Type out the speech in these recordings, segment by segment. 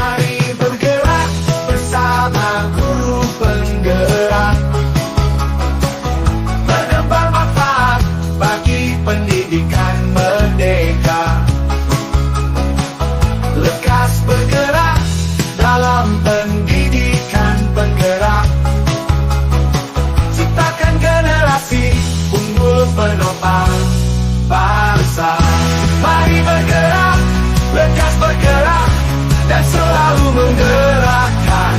Mari bergerak bersama guru penggerak, menebar manfaat bagi pendidikan merdeka. Lekas bergerak dalam pendidikan penggerak, ciptakan generasi unggul penopang bangsa. Mari bergerak, lekas bergerak, dan selalu menggerakkan.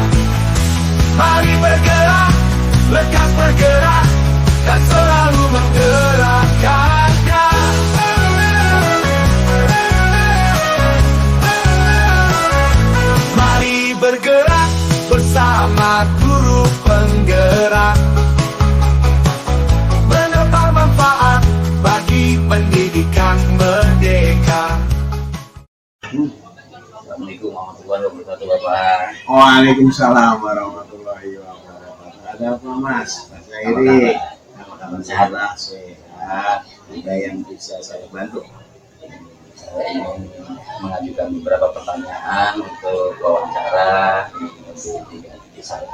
Mari bergerak, lekas bergerak, dan selalu menggerakkan. Mari bergerak bersama guru penggerak, menebar manfaat bagi pendidikan merdeka. Assalamualaikum warahmatullahi wabarakatuh, Bapak. Waalaikumsalam warahmatullahi wabarakatuh. Ada apa, Mas? Mas Khairi. Sehat. Sehat. Ada yang bisa saya bantu? Saya ingin mengajukan beberapa pertanyaan untuk wawancara di saya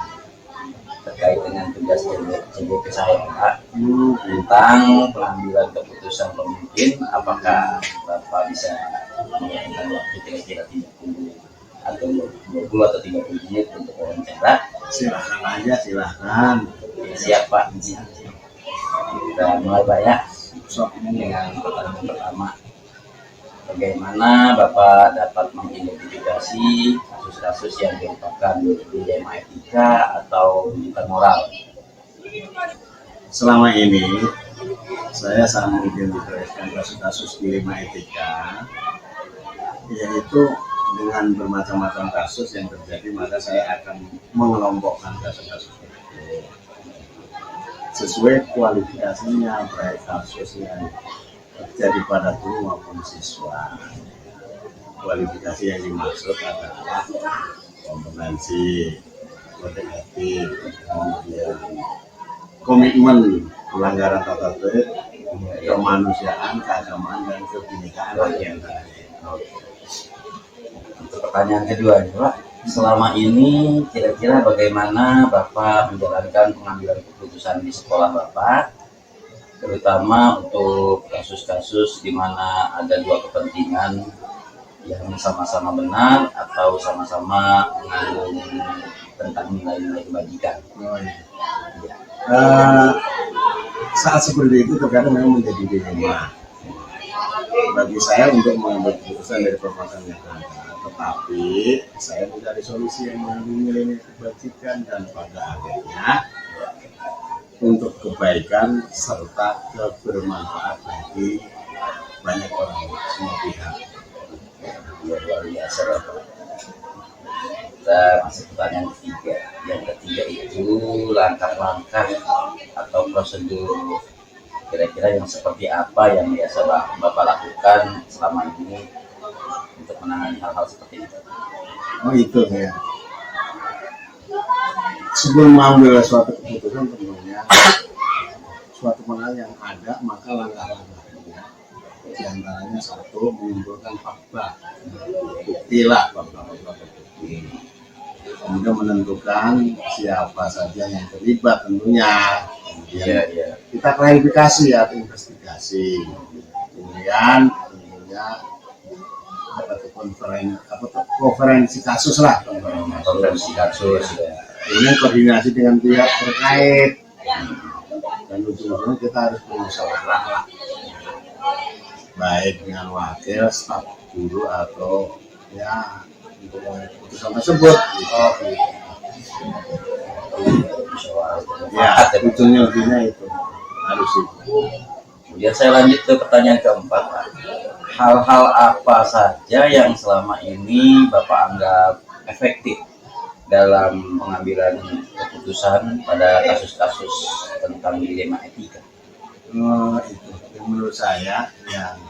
terkait dengan tugas CGP saya, Pak, tentang pengambilan keputusan pemimpin. Apakah Bapak bisa mengurangi waktu kira-kira 30 atau 20 atau 30 menit untuk wawancara? Silahkan aja, silahkan. Siap, Pak. Kita mulai, Pak, ya. Sok Dengan pertanyaan pertama, bagaimana Bapak dapat mengidentifikasi kasus-kasus yang merupakan dilema etika atau bukan moral? selama ini saya sangat mengidentifikasikan kasus-kasus dilema etika, yaitu dengan bermacam-macam kasus yang terjadi, maka saya akan mengelompokkan kasus-kasus itu sesuai kualifikasinya, baik kasus yang terjadi pada guru maupun siswa. Kualifikasi yang dimaksud adalah kompetensi, kode etik, kemudian komitmen pelanggaran tata tertib, kemanusiaan, keagamaan, dan kebinekaan bagian Untuk pertanyaan kedua, Pak, selama ini kira-kira bagaimana Bapak menjalankan pengambilan keputusan di sekolah Bapak, terutama untuk kasus-kasus di mana ada dua kepentingan yang sama-sama benar atau sama-sama mengandung tentang nilai-nilai kebajikan? Saat seperti itu terkadang memang menjadi dilema bagi saya untuk mengambil keputusan dari permasalahan yang ada, tetapi saya mencari solusi yang mengandung nilai kebajikan dan pada akhirnya untuk kebaikan serta kebermanfaat bagi banyak orang, semua pihak. Ya, luar biasa, Bapak. Kita masuk pertanyaan ketiga. Yang ketiga itu langkah-langkah atau prosedur kira-kira yang seperti apa yang biasa Bapak lakukan selama ini untuk menangani hal-hal seperti itu? Oh, itu ya. Sebelum mengambil suatu keputusan, tentunya suatu penilaian yang ada, maka langkah-langkahnya di antaranya satu, mengumpulkan fakta, buktilah fakta-fakta bukti. Kemudian menentukan siapa saja yang terlibat tentunya. Kemudian kita klarifikasi atau investigasi. Kemudian tentunya konferensi kasus lah. Konferensi kasus. Kemudian koordinasi dengan pihak terkait. Dan ujung-ujungnya kita harus bermusyawarah lah, baik dengan wakil, staf guru atau ya untuk keputusan tersebut. Ya, ujungnya itu harus itu. Kemudian saya lanjut ke pertanyaan keempat, Pak. Hal-hal apa saja yang selama ini Bapak anggap efektif dalam pengambilan keputusan pada kasus-kasus tentang dilema etika? Itu yang menurut saya yang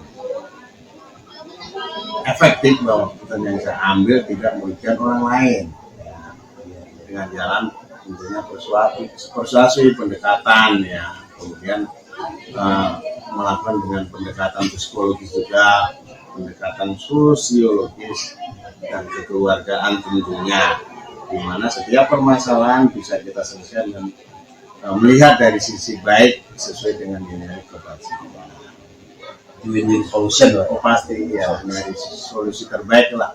efektif bahwa keputusan yang saya ambil tidak merugikan orang lain, ya, dengan jalan tentunya persuasi, pendekatan, ya, kemudian melakukan dengan pendekatan psikologis juga, pendekatan sosiologis, dan kekeluargaan tentunya, di mana setiap permasalahan bisa kita selesaikan dan melihat dari sisi baik sesuai dengan nilai kebajikan. Win-win solution Pak. Oh pasti ya, dari solusi terbaik lah.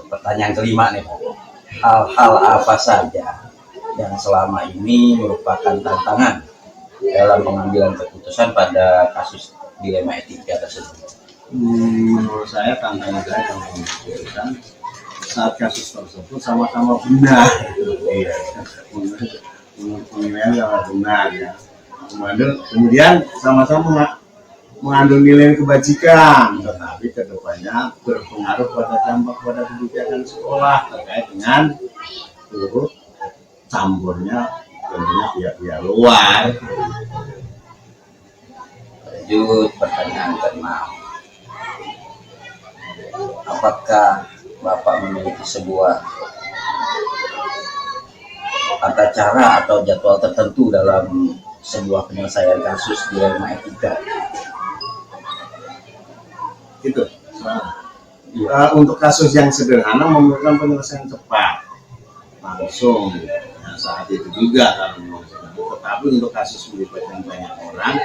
Pertanyaan kelima nih Pak. Hal-hal apa saja yang selama ini merupakan tantangan dalam pengambilan keputusan pada kasus dilema etika tersebut? Menurut saya tantangan saya dalam keputusan saat kasus tersebut sama-sama benar. Iya, menurut penilaian sama benar ya. Kemudian sama-sama mengandung nilai kebajikan, tetapi kedepannya berpengaruh pada dampak pada kebijakan sekolah terkait dengan turut campurnya tentunya pihak-pihak luar. Lanjut pertanyaan ke-6. Apakah Bapak memiliki sebuah tata cara atau jadwal tertentu dalam sebuah penyelesaian kasus dilema etika? Gitu. Untuk kasus yang sederhana memerlukan penyelesaian cepat, langsung ya, saat itu juga kalau menyelesaikan. Tetapi untuk kasus melibatkan banyak orang,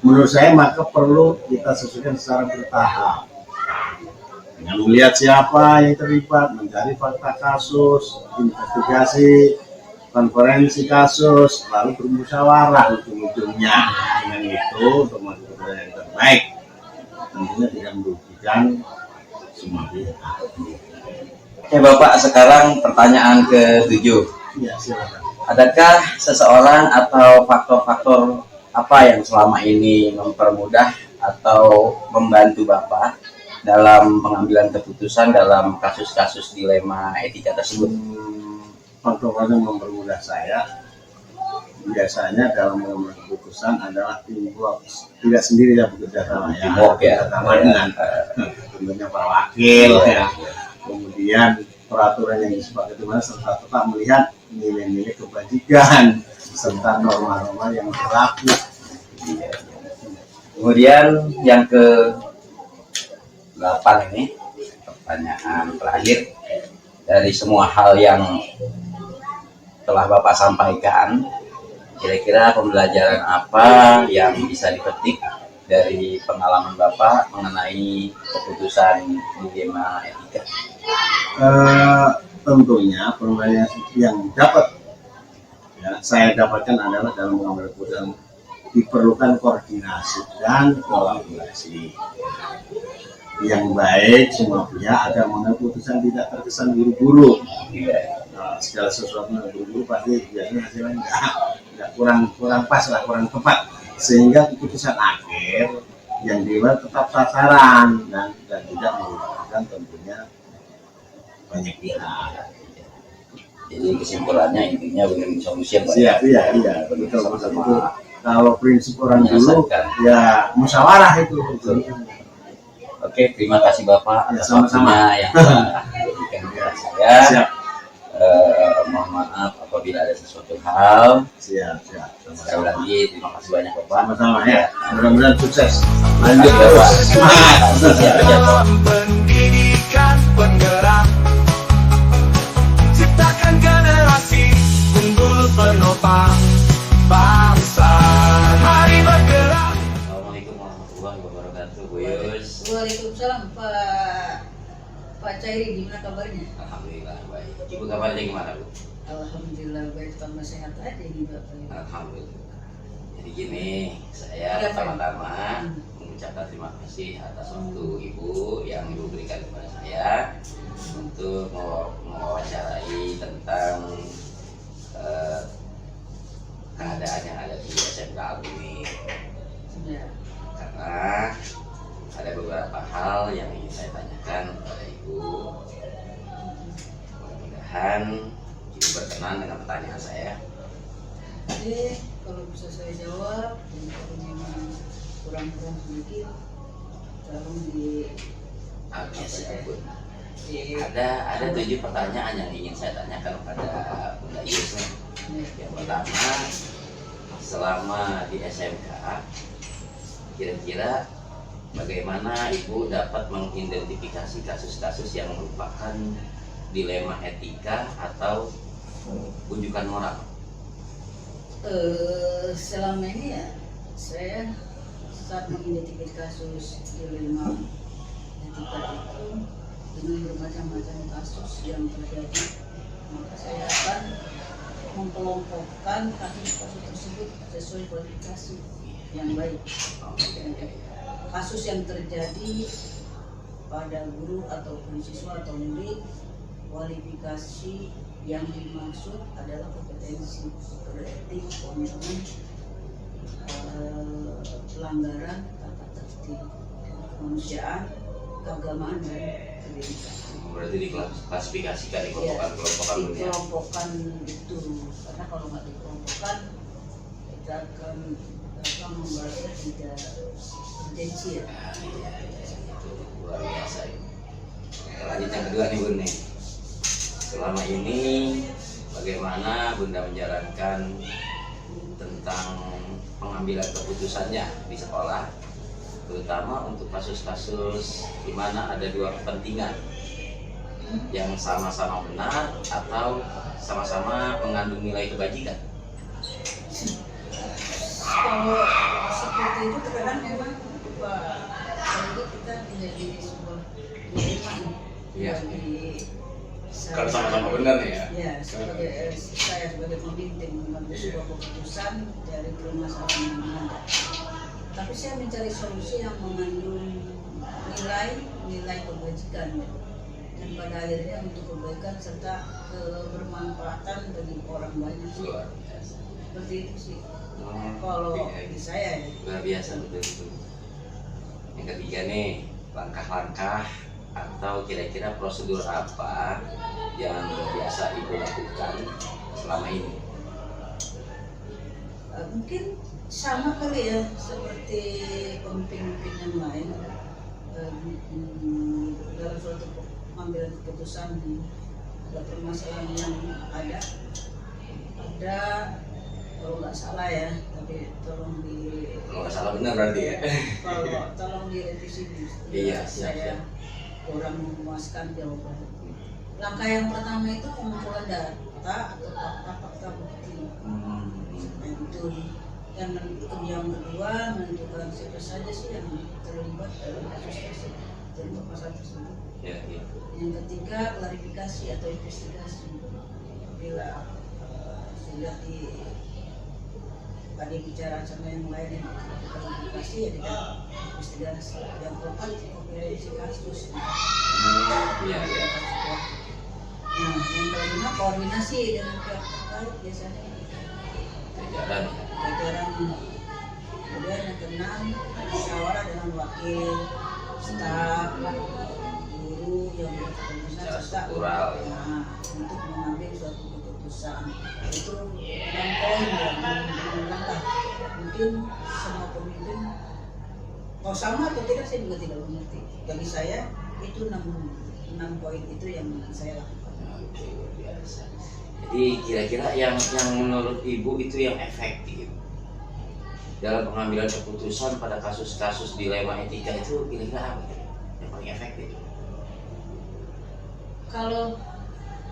menurut saya maka perlu kita sesuaikan secara bertahap dengan melihat siapa yang terlibat, mencari fakta kasus, investigasi, konferensi kasus, lalu bermusyawarah ujung-ujungnya. Dengan itu untuk melakukan yang terbaik, tentunya tidak merugikan semua pihak. Oke Bapak, sekarang pertanyaan ke-7. Ya, silakan. Adakah seseorang atau faktor-faktor apa yang selama ini mempermudah atau membantu Bapak dalam pengambilan keputusan dalam kasus-kasus dilema etika tersebut? Faktor-faktor yang mempermudah saya biasanya dalam mengambil keputusan adalah teamwork. Tidak sendiri ya bekerja sama ya. Teamwork ya. Sama dengan tentunya para wakil ya. Kemudian peraturan yang disepakati mana serta tetap melihat nilai-nilai kebajikan serta norma-norma yang berlaku. Kemudian yang ke-8 ini pertanyaan terakhir, dari semua hal yang telah Bapak sampaikan, kira-kira pembelajaran apa yang bisa dipetik dari pengalaman Bapak mengenai keputusan dilema etika? Tentunya pembelajaran yang dapat saya dapatkan adalah dalam mengambil keputusan diperlukan koordinasi dan kolaborasi yang baik semua pihak agar mengambil keputusan tidak terkesan buru-buru. Segala sesuatu yang buru-buru pasti biasanya hasilnya nggak kurang pas lah, kurang tepat, sehingga keputusan akhir yang dibuat tetap sasaran dan tidak merugikan tentunya banyak pihak. Jadi kesimpulannya intinya win-win solution Pak. Iya betul. Kalau prinsip orang dulu ya musyawarah itu. Oke, terima kasih Bapak ya, sama-sama yang telah berikan kepada saya. Siap. Mohon maaf apabila ada sesuatu hal. Siap. Sekali lagi terima kasih banyak Bapak. Sama-sama ya. Mudah-mudahan sukses. Lanjut Bapak. Dalam pendidikan penggerak, ciptakan generasi unggul penopang bangsa. Mari bergerak. Assalamualaikum warahmatullahi wabarakatuh, Bu Yus. Waalaikumsalam Pak Cairi, gimana kabarnya? Alhamdulillah baik. Ibu kabarnya gimana Bu? Alhamdulillah baik, tambah sehat aja nih Bapak. Alhamdulillah. Jadi gini, saya pertama-tama mengucapkan terima kasih atas waktu Ibu yang Ibu berikan kepada saya untuk mewawancarai tentang keadaan yang ada di SMK Agung ini. Ya. Karena ada beberapa hal yang ingin saya tanyakan kepada Ibu. Mudah-mudahan Ibu berkenan dengan pertanyaan saya. Oke, kalau bisa saya jawab, dan kalau memang kurang-kurang sedikit, tolong di Oke, siapapun. Ada 7 pertanyaan yang ingin saya tanyakan kepada Bunda Yus. Yang pertama, selama di SMK, kira-kira bagaimana Ibu dapat mengidentifikasi kasus-kasus yang merupakan dilema etika atau bujukan moral? Selama ini ya saya saat mengidentifikasi kasus dilema etika itu dengan bermacam-macam kasus yang terjadi, maka saya akan mengelompokkan kasus-kasus tersebut sesuai kualifikasi yang baik. Kasus yang terjadi pada guru ataupun siswa atau murid, kualifikasi yang dimaksud adalah kompetensi, etik, komitmen, pelanggaran tata tertib kemanusiaan, keagamaan dan pendidikan. Berarti diklasifikasikan di Ya, kelompok-kelompokan ya? dikelompokkan itu, karena kalau nggak dikelompokkan kita akan membahasnya tidak intensi ya. Itu luar biasa ya. Kita lanjut yang kedua nih Bun nih. Selama ini bagaimana Bunda menjalankan tentang pengambilan keputusannya di sekolah, terutama untuk kasus-kasus di mana ada dua kepentingan yang sama-sama benar atau sama-sama mengandung nilai kebajikan? Kalau seperti itu terkadang memang jadi kita menjadi sebuah dilema Iya. bagi Kalau sama-sama benar ya? Ya, sebagai saya sebagai pemimpin mengambil sebuah keputusan dari permasalahan yang ada. Tapi saya mencari solusi yang mengandung nilai kebajikan ya. Dan pada akhirnya untuk kebaikan serta kebermanfaatan bagi orang banyak. Luar biasa. Seperti itu sih. Oh, Kalau iya. di saya ya. Luar biasa betul-betul. Yang ketiga nih, langkah-langkah atau kira-kira prosedur apa yang biasa Ibu lakukan selama ini? Mungkin sama kali ya seperti pemimpin-pemimpin yang lain dalam suatu pengambilan keputusan ada permasalahan yang ada kalau nggak salah ya, tapi tolong Kalau nggak salah benar berarti ya? kalau tolong direvisi. Iya, siap. Saya kurang memuaskan jawaban. Langkah yang pertama itu pengumpulan data atau fakta-fakta bukti. Itu yang kedua menentukan siapa saja sih yang terlibat dalam kasus tersebut, terlibat masalah tersebut. Ya, ya. Yang ketiga klarifikasi atau investigasi. Bila sudah tadi bicara sama yang lain yang klarifikasi ya kita investigasi. Yang keempat koordinasi kasus. Iya, iya. Nah, yang kelima koordinasi dengan pihak terkait biasanya Jajaran. Kemudian yang keenam musyawarah dengan wakil staf guru yang berkepentingan Secara serta struktural. untuk mengambil suatu keputusan. Itu 6 poin ya, langkah. Mungkin semua pemimpin mau sama atau tidak saya juga tidak mengerti. Bagi saya itu 6 poin itu yang saya lakukan. Oke, luar biasa. Jadi kira-kira yang menurut Ibu itu yang efektif dalam pengambilan keputusan pada kasus-kasus dilema etika itu kira-kira apa yang paling efektif? Kalau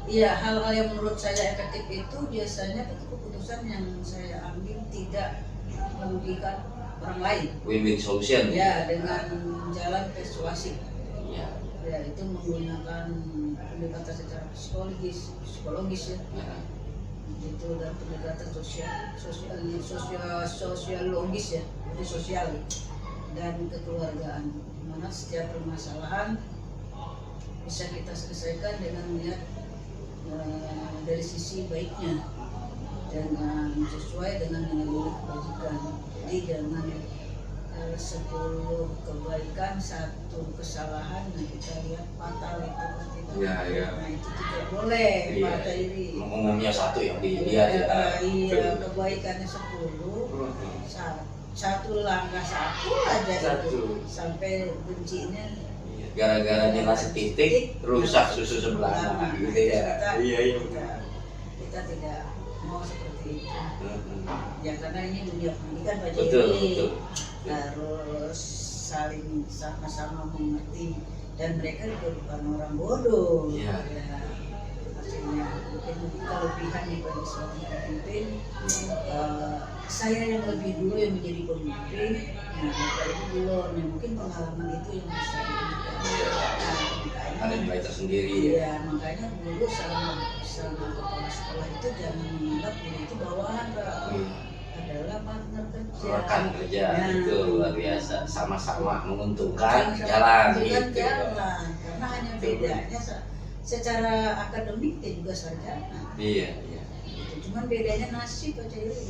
ya hal-hal yang menurut saya efektif itu biasanya itu keputusan yang saya ambil tidak merugikan orang lain. Win-win solution. Ya, dengan jalan persuasif. Iya. Ya, itu menggunakan pendekatan secara psikologis ya. Ya. Itu dan pendekatan sosiologis ya, jadi sosial dan kekeluargaan. Di mana setiap permasalahan bisa kita selesaikan dengan melihat dari sisi baiknya dengan sesuai dengan nilai kebajikan. Jadi jangan 10 kebaikan 1 kesalahan nah kita lihat fatal itu kan tidak Ya, ya. Nah itu tidak boleh Iya. Pak Tairi. Umumnya satu yang dilihat ya. Iya, kebaikannya 10 satu langkah satu aja Satu. itu sampai bencinya Gara-gara nyala setitik rusak susu sebelah gitu ya. Iya. kita tidak mau seperti itu Mm-mm. ya karena ini dunia pendidikan Pak Betul, Jadi betul. harus saling sama-sama mengerti, dan mereka juga bukan orang bodoh. Iya. Ya, maksudnya mungkin kelebihan daripada seorang pemimpin, saya yang lebih dulu yang menjadi pemimpin, nah mereka itu belum, ya mungkin pengalaman itu yang bisa diberikan. Iya. Nah, Ada nilai tersendiri. iya, makanya dulu sama kepala sekolah itu jangan menganggap diri itu bawahan, Pak. Adalah partner kerja. Rekan kerja Nah, itu luar biasa, sama-sama menguntungkan sama-sama jalan menunjukkan gitu. jalan. Karena hanya bedanya secara akademik dan juga sarjana. Iya, iya. Gitu. Cuman bedanya nasib aja itu.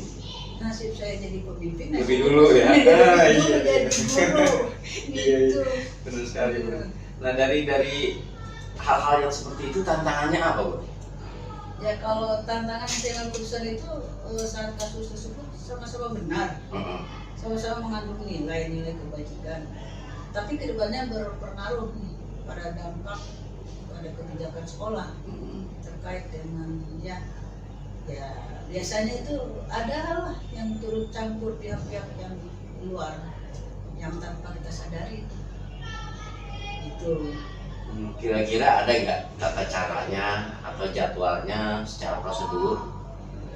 Nasib saya jadi pemimpin. Lebih nasib dulu ya. saya jadi Ah, dulu iya, jadi iya. guru. Iya, Gitu. Benar sekali, Bro. Nah, dari hal-hal yang seperti itu tantangannya apa, Bro? Ya kalau tantangan dengan putusan itu saat kasus tersebut sama-sama benar, sama-sama mengandung nilai-nilai kebajikan. Tapi kedepannya berpengaruh nih pada dampak pada kebijakan sekolah terkait dengan ya biasanya itu ada hal lah yang turut campur pihak-pihak yang luar yang tanpa kita sadari itu. Kira-kira ada nggak tata caranya atau jadwalnya secara prosedur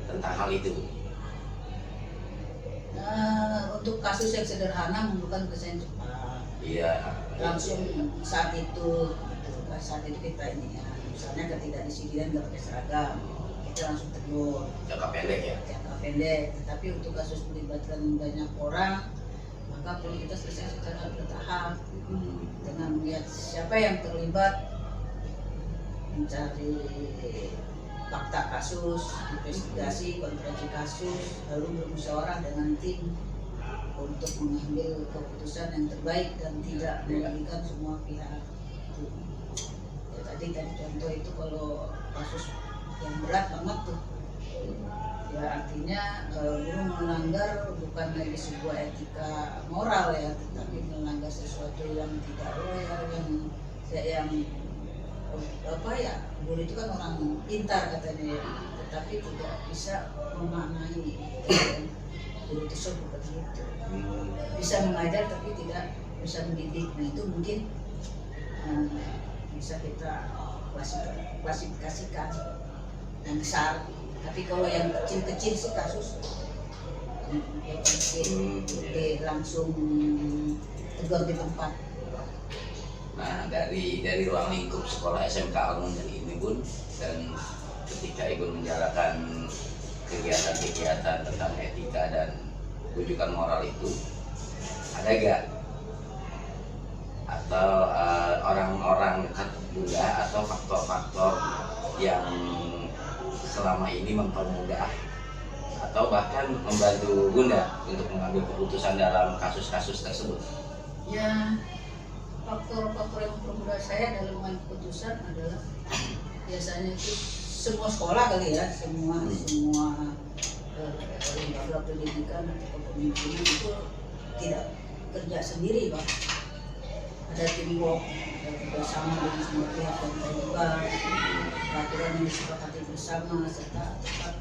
tentang hal itu? Untuk kasus yang sederhana memerlukan kesan cepat. Iya. Langsung saat itu kita ini ya, misalnya ketidakdisiplinan nggak pakai seragam, kita langsung tegur. Jangka pendek ya. Jangka pendek. Tetapi untuk kasus melibatkan banyak orang, maka perlu kita selesai secara bertahap dengan melihat siapa yang terlibat, mencari fakta kasus, investigasi, konferensi kasus, lalu bermusyawarah dengan tim untuk mengambil keputusan yang terbaik dan tidak merugikan semua pihak. Ya, tadi contoh itu kalau kasus yang berat banget tuh, ya artinya guru melanggar bukan lagi sebuah etika moral ya, tetapi melanggar sesuatu yang tidak loyal, yang apa ya, guru itu kan orang pintar katanya ya, tetapi tidak bisa memaknai guru itu seperti itu, bisa mengajar tapi tidak bisa mendidik. Nah itu mungkin bisa kita klasifikasikan yang besar. Tapi kalau yang kecil-kecil sih kasus yang kecil langsung tegur di tempat. Nah, dari ruang lingkup sekolah SMK Al-Munzir ini, Bun, dan ketika Ibu menjalankan kegiatan-kegiatan tentang etika dan rujukan moral itu, ada gak atau orang-orang dekat Bunda atau faktor-faktor yang selama ini mempermudah atau bahkan membantu Bunda untuk mengambil keputusan dalam kasus-kasus tersebut? Ya, faktor-faktor yang mempermudah saya dalam mengambil keputusan adalah biasanya itu semua sekolah kali ya, semua lembaga pendidikan atau kepemimpinan itu tidak kerja sendiri, Pak. Ada teamwork, ada kerjasama dengan semua pihak yang terlibat, peraturan yang disepakati bersama, serta tepat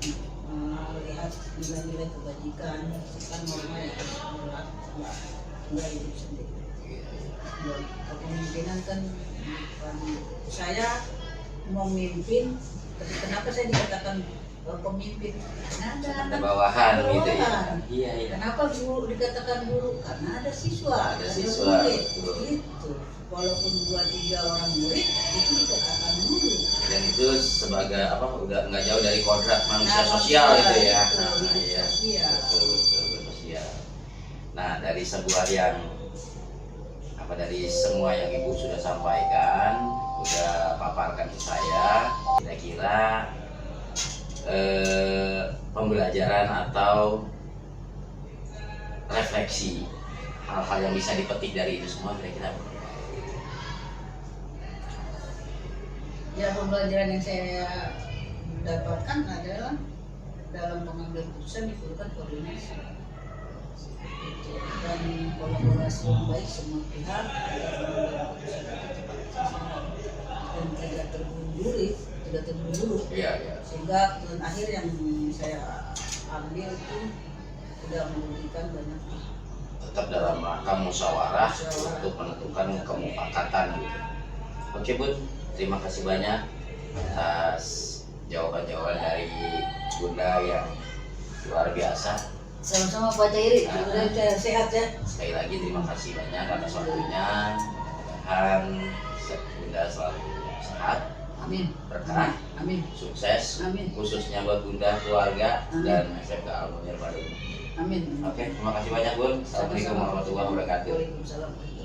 melihat nilai-nilai kebajikan, serta norma yang harus berlaku hidup sendiri. Dan kepemimpinan kan bukan saya memimpin, tapi kenapa saya dikatakan pemimpin? Karena Ada bawahan gitu ya. Iya, iya. Kenapa guru dikatakan guru? Karena ada siswa, Ada siswa, murid. betul. Gitu. Walaupun 2-3 orang murid itu dikatakan guru. Dan itu sebagai apa, udah nggak jauh dari kodrat manusia Nah, sosial gitu ya. itu, hidup Iya. sosial. Betul, sosial. Nah, dari sebuah yang dari semua yang Ibu sudah sampaikan, sudah paparkan ke saya, kira-kira pembelajaran atau refleksi hal-hal yang bisa dipetik dari itu semua kira-kira apa? Ya, pembelajaran yang saya dapatkan adalah dalam pengambilan keputusan diperlukan koordinasi dan kolaborasi yang baik semua pihak dan tidak terburu-buru, Iya. sehingga tujuan akhir yang saya ambil itu tidak merugikan banyak pihak. tetap dalam rangka musyawarah Musyawarah. untuk menentukan kemufakatan gitu. Oke Bun, terima kasih banyak atas jawaban-jawaban dari Bunda yang luar biasa. Sama-sama Pak Cairi, mudah-mudahan sehat ya. Sekali lagi terima kasih banyak atas waktunya. Mudah-mudahan Bunda selalu sehat, Amin. berkah, Amin. sukses, Amin. khususnya buat Bunda, keluarga, Amin. dan SMK Al Munir Bandung. Amin. Oke, terima kasih banyak Bun. Assalamualaikum warahmatullahi wabarakatuh. Waalaikumsalam.